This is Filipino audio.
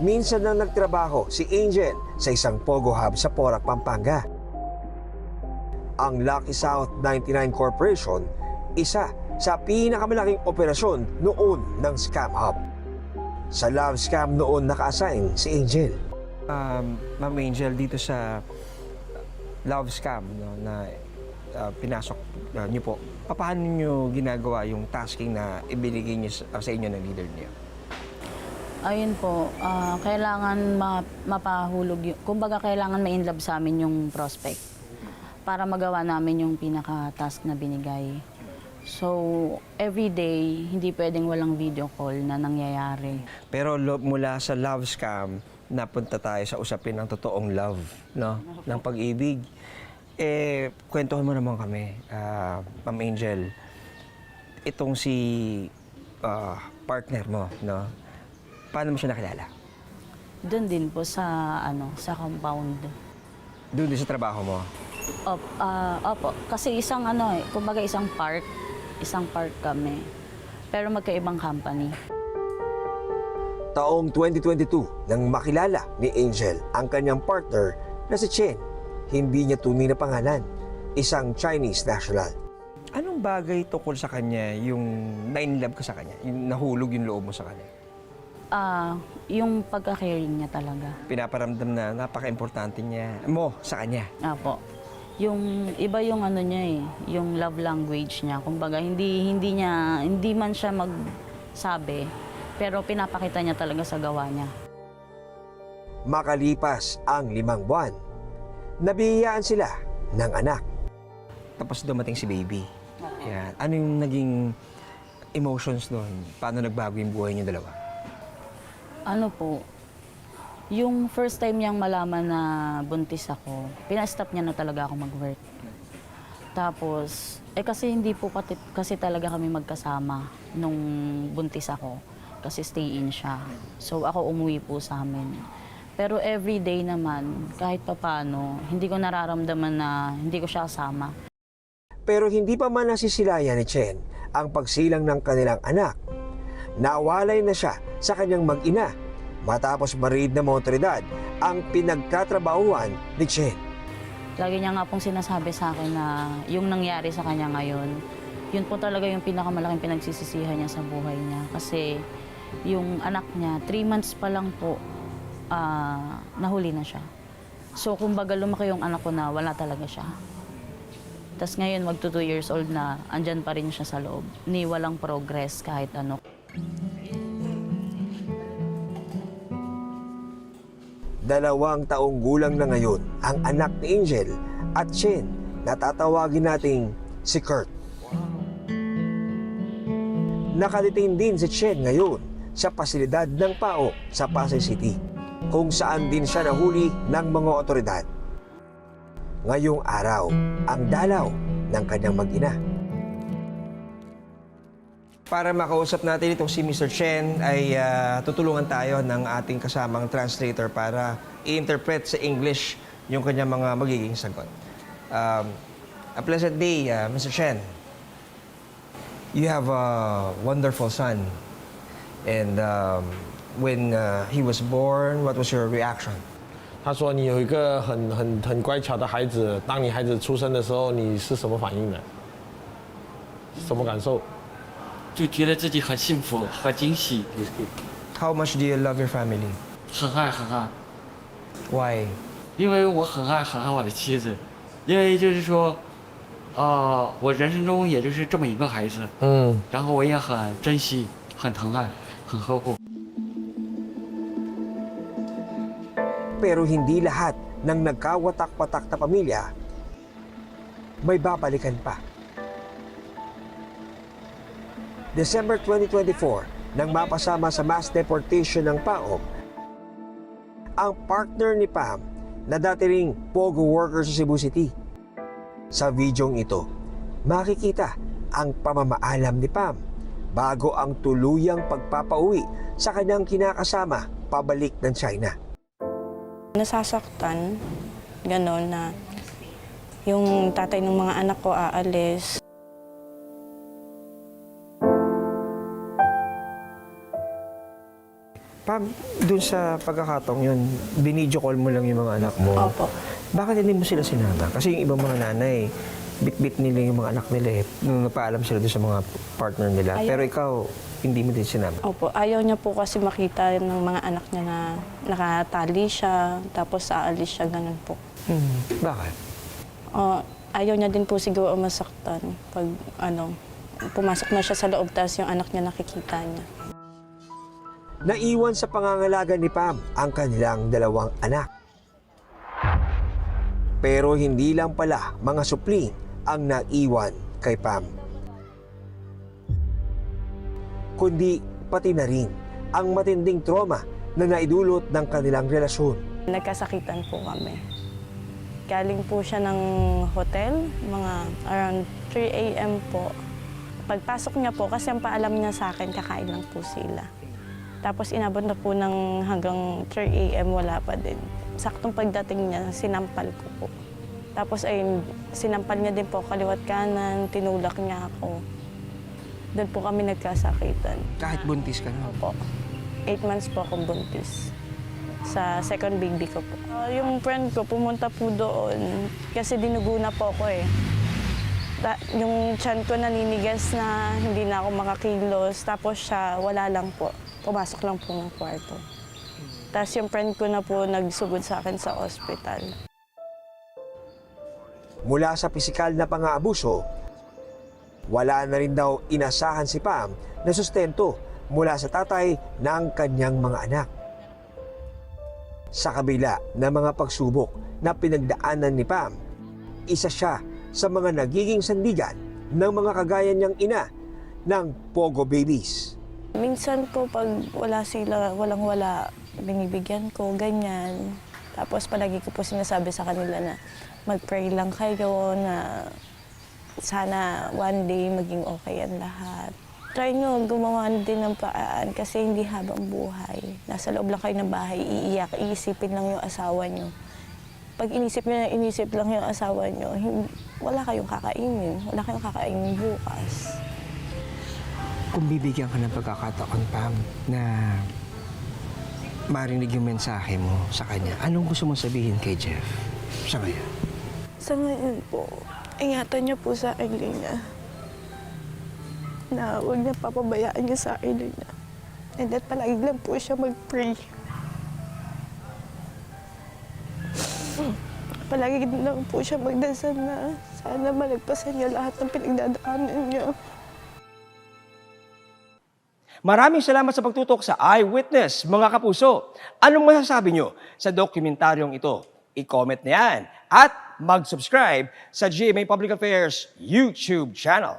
minsan nang nagtrabaho si Angel sa isang Pogo Hub sa Porac, Pampanga. Ang Lucky South 99 Corporation, isa sa pinakamalaking operasyon noon ng scam hub. Sa love scam noon naka-assign si Angel. Ma'am Angel, dito sa love scam na pinasok niyo po, paano niyo ginagawa yung tasking na ibinigay niyo sa inyo ng leader niyo? Ayun po, kailangan mapahulog, kumbaga kailangan ma-inlove sa amin yung prospect para magawa namin yung pinaka-task na binigay. So, every day, hindi pwedeng walang video call na nangyayari. Pero mula sa love scam, napunta tayo sa usapin ng totoong love, no? Ng pag-ibig. Kwentuhan mo naman kami, Ma'am Angel. Itong si partner mo, no? Paano mo siya nakilala? Doon din po sa, sa compound. Doon din sa trabaho mo? Opo, kasi kumbaga isang park kami. Pero magkaibang company. Taong 2022 nang makilala ni Angel ang kanyang partner na si Chen. Hindi niya tunay na pangalan, isang Chinese national. Anong bagay tungkol sa kanya yung na-inlove ka sa kanya? Yung nahulog yung loob mo sa kanya? Yung pagka-caring niya talaga. Pinaparamdam na napaka-importante niya mo sa kanya. Apo. Yung iba yung niya yung love language niya. Kumbaga hindi man siya magsabi, pero pinapakita niya talaga sa gawa niya. Makalipas ang 5 buwan, nabiyayaan sila ng anak. Tapos dumating si baby. Yan. Ano yung naging emotions doon? Paano nagbago yung buhay niyo dalawa? Ano po, yung first time niyang malaman na buntis ako, pinastop niya na talaga ako mag-work. Tapos, kasi hindi po kasi talaga kami magkasama nung buntis ako. Kasi stay-in siya. So ako umuwi po sa amin. Pero everyday naman, kahit papano, hindi ko nararamdaman na hindi ko siya kasama. Pero hindi pa man nasisilayan ni Chen ang pagsilang ng kanilang anak. Nawalay na siya sa kanyang mag-ina matapos mariid ng mga otoridad ang pinagkatrabahuan ni Chen. Lagi niya nga pong sinasabi sa akin na yung nangyari sa kanya ngayon, yun po talaga yung pinakamalaking pinagsisisihan niya sa buhay niya. Kasi yung anak niya, 3 months pa lang po, nahuli na siya. So kumbaga lumaki yung anak ko na wala talaga siya. Tapos ngayon magto 2 years old na andyan pa rin siya sa loob. Ni walang progress kahit ano. 2 taong gulang na ngayon ang anak ni Angel at Chen na tatawagin nating si Kurt. Nakadetain din si Chen ngayon sa pasilidad ng PAO sa Pasay City, kung saan din siya nahuli ng mga otoridad. Ngayong araw ang dalaw ng kanyang mag-ina. Para makausap natin itong si Mr. Chen ay tutulungan tayo ng ating kasamang translator para i-interpret sa English yung kanyang mga magiging sagot. A pleasant day, Mr. Chen. You have a wonderful son. And when he was born, what was your reaction? 他说你有一个很乖巧的孩子，当你孩子出生的时候，你是什么反应呢？什么感受？就觉得自己很幸福、很惊喜， How much do you love your family? 很爱很爱， Why? 因为我很爱很爱我的妻子，因为就是说，我人生中也就是这么一个孩子，然后我也很珍惜、很疼爱、很呵护。 Pero hindi lahat ng nagkawatak-watak na pamilya may babalikan pa. December 2024, nang mapasama sa mass deportation ng PAO, ang partner ni Pam na dati ring Pogo worker sa Cebu City. Sa videong ito, makikita ang pamamaalam ni Pam bago ang tuluyang pagpapauwi sa kanyang kinakasama pabalik ng China. Nasasaktan, gano'n na yung tatay ng mga anak ko aalis. Pam, dun sa pagkakataong yun, binidyo call mo lang yung mga anak mo. Opo. Bakit hindi mo sila sinama? Kasi yung ibang mga nanay, bit-bit nila yung mga anak nila eh. Nung napaalam sila doon sa mga partner nila. Ayaw. Pero ikaw, hindi mo din sinama. Opo, ayaw niya po kasi makita ng mga anak niya na nakatali siya, tapos aalis siya, ganun po. Bakit? Ayaw niya din po siguro masaktan pag pumasok na siya sa loob, tapos yung anak niya nakikita niya. Naiwan sa pangangalaga ni Pam ang kanilang 2 anak. Pero hindi lang pala mga supli ang naiwan kay Pam. Kundi pati na rin ang matinding trauma na naidulot ng kanilang relasyon. Nagkasakitan po kami. Galing po siya ng hotel, mga around 3 a.m. po. Pagpasok niya po, kasi ang paalam niya sa akin, kakain lang po sila. Tapos inabot na po ng hanggang 3 a.m. wala pa din. Saktong pagdating niya, sinampal ko po. Tapos ayun, sinampal niya din po kaliwat kanan, tinulak niya ako. Doon po kami nagkasakitan. Kahit buntis ka na. Opo. 8 months po akong buntis. Sa second baby ko po. Yung friend ko pumunta po doon kasi dinugo na po ako eh. Yung tiyan ko naninigas na hindi na ako makakilos. Tapos siya, wala lang po. Pumasok lang po ng kwarto. Tapos yung friend ko na po nagsugod sa akin sa ospital. Mula sa pisikal na pang-aabuso, wala na rin daw inasahan si Pam na sustento mula sa tatay ng kanyang mga anak. Sa kabila ng mga pagsubok na pinagdaanan ni Pam, isa siya sa mga nagiging sandigan ng mga kagaya niyang ina ng Pogo Babies. Minsan po pag wala sila, walang-wala, binibigyan ko, ganyan. Tapos palagi ko po sinasabi sa kanila na mag-pray lang kayo na sana one day maging okay ang lahat. Try nyo gumawa din ng paraan kasi hindi habang buhay. Nasa loob lang kayo ng bahay, iiyak, iisipin lang yung asawa nyo. Pag inisip nyo na inisip lang yung asawa nyo, wala kayong kakainin. Wala kayong kakainin bukas. Kung bibigyan ka ng pagkakataon, Pam, na marinig yung mensahe mo sa kanya, anong gusto mo sabihin kay Jeff sa ngayon? Sa ngayon po, ingatan niya po sa akin, Lina. Na huwag niya papabayaan niya sa akin, Lina. And that palagi lang po siya mag-pray. Palagi lang po siya magdasal na sana malagpasan niya lahat ng pinagdadaanan niya. Maraming salamat sa pagtutok sa Eyewitness, mga kapuso. Anong masasabi nyo sa dokumentaryong ito? I-comment na yan at mag-subscribe sa GMA Public Affairs YouTube channel.